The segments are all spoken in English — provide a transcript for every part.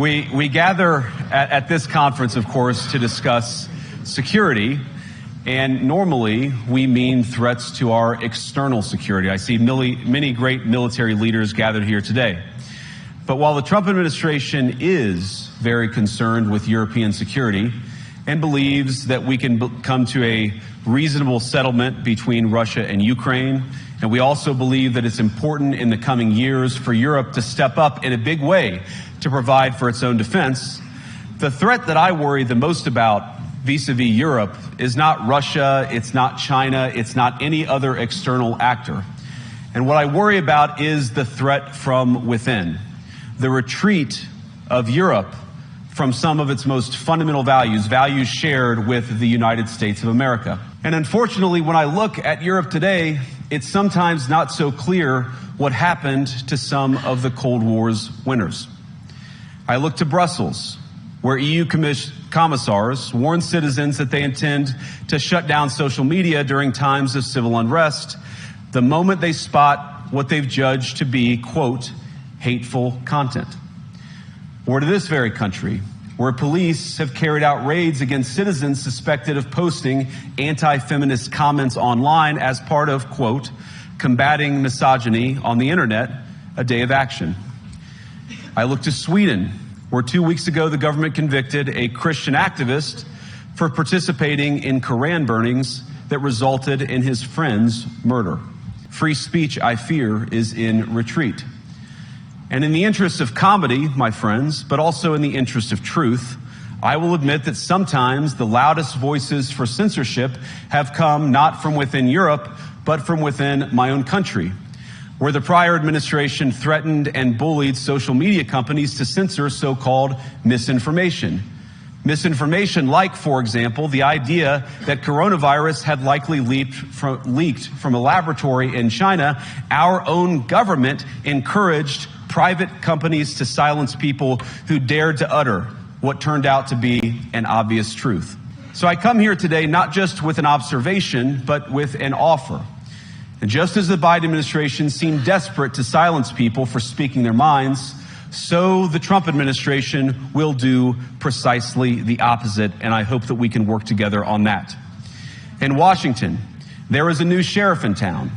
We gather at this conference, of course, to discuss security, and normally we mean threats to our external security. I see many great military leaders gathered here today. But while the Trump administration is very concerned with European security and believes that we can come to a reasonable settlement between Russia and Ukraine, and we also believe that it's important in the coming years for Europe to step up in a big way to provide for its own defense, the threat that I worry the most about vis-a-vis Europe is not Russia, it's not China, it's not any other external actor. And what I worry about is the threat from within, the retreat of Europe from some of its most fundamental values, values shared with the United States of America. And unfortunately, when I look at Europe today, it's sometimes not so clear what happened to some of the Cold War's winners. I look to Brussels, where EU commissars warn citizens that they intend to shut down social media during times of civil unrest the moment they spot what they've judged to be, quote, hateful content. Or to this very country, where police have carried out raids against citizens suspected of posting anti-feminist comments online as part of, quote, combating misogyny on the internet, a day of action. I look to Sweden, where 2 weeks ago the government convicted a Christian activist for participating in Koran burnings that resulted in his friend's murder. Free speech, I fear, is in retreat. And in the interest of comedy, my friends, but also in the interest of truth, I will admit that sometimes the loudest voices for censorship have come not from within Europe, but from within my own country, where the prior administration threatened and bullied social media companies to censor so-called misinformation. Misinformation like, for example, the idea that coronavirus had likely leaked from a laboratory in China. Our own government encouraged private companies to silence people who dared to utter what turned out to be an obvious truth. So I come here today not just with an observation, but with an offer. And just as the Biden administration seemed desperate to silence people for speaking their minds, so the Trump administration will do precisely the opposite, and I hope that we can work together on that. In Washington, there is a new sheriff in town,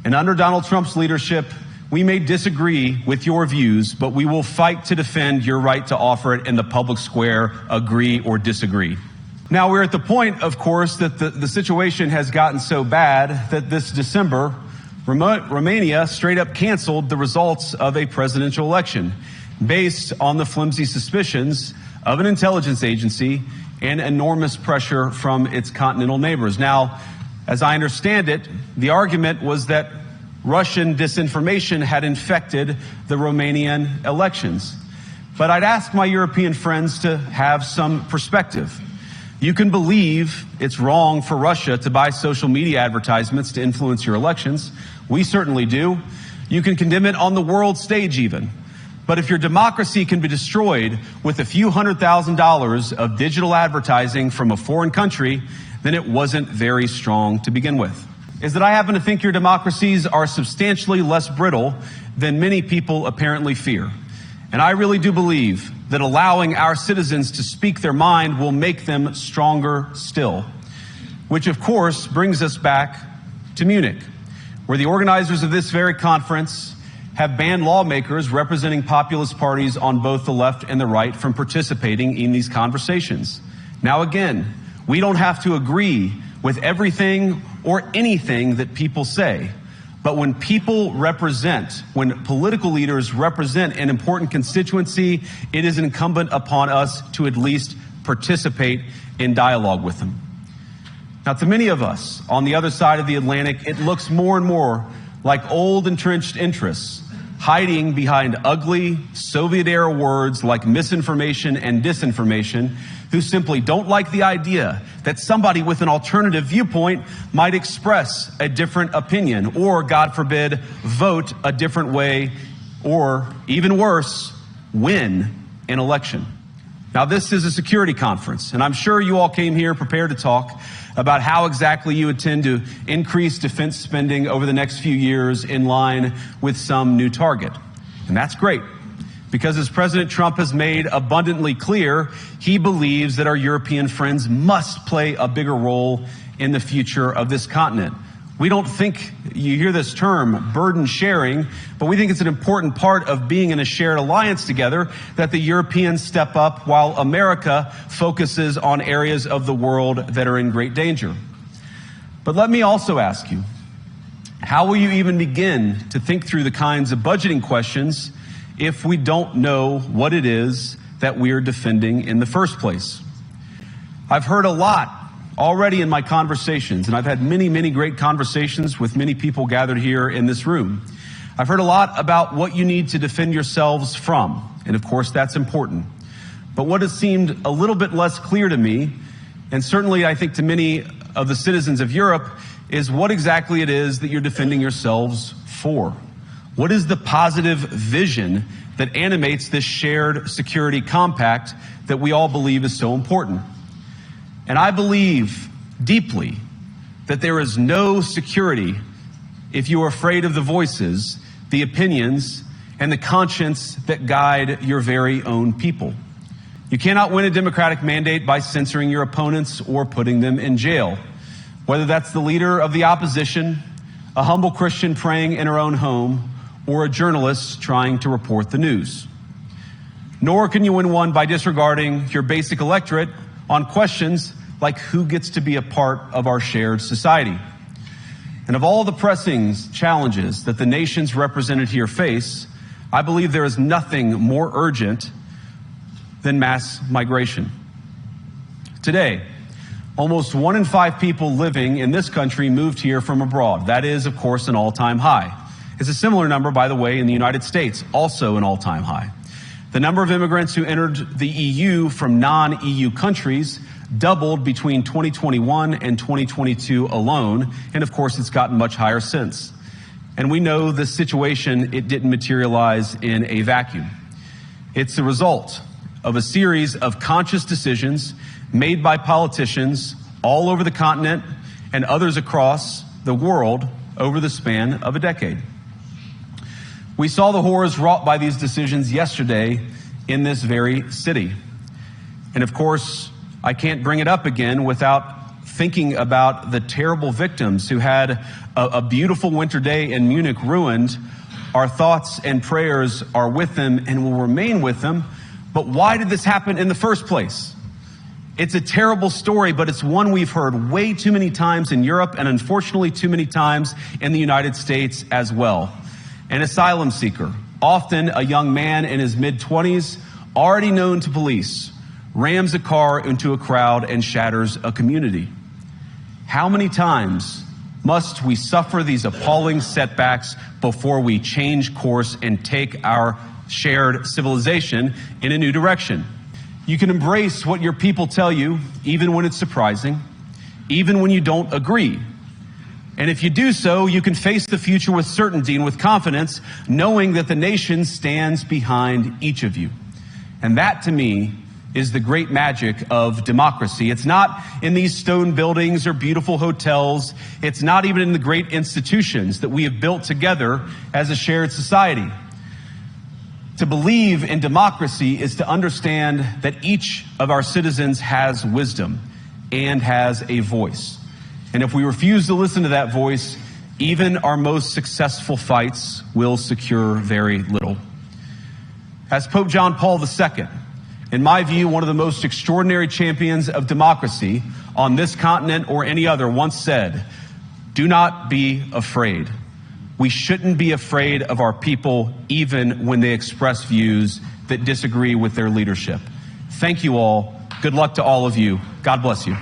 and under Donald Trump's leadership, we may disagree with your views, but we will fight to defend your right to offer it in the public square, agree or disagree. Now, we're at the point, of course, that the situation has gotten so bad that this December, Romania straight up canceled the results of a presidential election based on the flimsy suspicions of an intelligence agency and enormous pressure from its continental neighbors. Now, as I understand it, the argument was that Russian disinformation had infected the Romanian elections. But I'd ask my European friends to have some perspective. You can believe it's wrong for Russia to buy social media advertisements to influence your elections. We certainly do. You can condemn it on the world stage even. But if your democracy can be destroyed with a few $100,000 of digital advertising from a foreign country, then it wasn't very strong to begin with. Is that I happen to think your democracies are substantially less brittle than many people apparently fear. And I really do believe that allowing our citizens to speak their mind will make them stronger still. Which, of course, brings us back to Munich, where the organizers of this very conference have banned lawmakers representing populist parties on both the left and the right from participating in these conversations. Now, again, we don't have to agree with everything or anything that people say. But when people represent, when political leaders represent an important constituency, it is incumbent upon us to at least participate in dialogue with them. Now, to many of us on the other side of the Atlantic, it looks more and more like old entrenched interests hiding behind ugly Soviet-era words like misinformation and disinformation, who simply don't like the idea that somebody with an alternative viewpoint might express a different opinion or, God forbid, vote a different way or, even worse, win an election. Now, this is a security conference, and I'm sure you all came here prepared to talk about how exactly you intend to increase defense spending over the next few years in line with some new target. And that's great. Because as President Trump has made abundantly clear, he believes that our European friends must play a bigger role in the future of this continent. We don't think, you hear this term, burden sharing, but we think it's an important part of being in a shared alliance together that the Europeans step up while America focuses on areas of the world that are in great danger. But let me also ask you, how will you even begin to think through the kinds of budgeting questions if we don't know what it is that we're defending in the first place? I've heard a lot already in my conversations, and I've had many, many great conversations with many people gathered here in this room. I've heard a lot about what you need to defend yourselves from, and of course that's important. But what has seemed a little bit less clear to me, and certainly I think to many of the citizens of Europe, is what exactly it is that you're defending yourselves for. What is the positive vision that animates this shared security compact that we all believe is so important? And I believe deeply that there is no security if you are afraid of the voices, the opinions, and the conscience that guide your very own people. You cannot win a democratic mandate by censoring your opponents or putting them in jail. Whether that's the leader of the opposition, a humble Christian praying in her own home, or a journalist trying to report the news. Nor can you win one by disregarding your basic electorate on questions like who gets to be a part of our shared society. And of all the pressing challenges that the nations represented here face, I believe there is nothing more urgent than mass migration. Today, almost 1 in 5 people living in this country moved here from abroad. That is, of course, an all-time high. It's a similar number, by the way, in the United States, also an all-time high. The number of immigrants who entered the EU from non-EU countries doubled between 2021 and 2022 alone, and of course it's gotten much higher since. And we know this situation, it didn't materialize in a vacuum. It's the result of a series of conscious decisions made by politicians all over the continent and others across the world over the span of a decade. We saw the horrors wrought by these decisions yesterday in this very city. And of course, I can't bring it up again without thinking about the terrible victims who had a beautiful winter day in Munich ruined. Our thoughts and prayers are with them and will remain with them. But why did this happen in the first place? It's a terrible story, but it's one we've heard way too many times in Europe and unfortunately too many times in the United States as well. An asylum seeker, often a young man in his mid-20s, already known to police, rams a car into a crowd and shatters a community. How many times must we suffer these appalling setbacks before we change course and take our shared civilization in a new direction? You can embrace what your people tell you, even when it's surprising, even when you don't agree. And if you do so, you can face the future with certainty and with confidence, knowing that the nation stands behind each of you. And that, to me, is the great magic of democracy. It's not in these stone buildings or beautiful hotels. It's not even in the great institutions that we have built together as a shared society. To believe in democracy is to understand that each of our citizens has wisdom and has a voice. And if we refuse to listen to that voice, even our most successful fights will secure very little. As Pope John Paul II, in my view, one of the most extraordinary champions of democracy on this continent or any other, once said, "Do not be afraid." We shouldn't be afraid of our people, even when they express views that disagree with their leadership. Thank you all. Good luck to all of you. God bless you.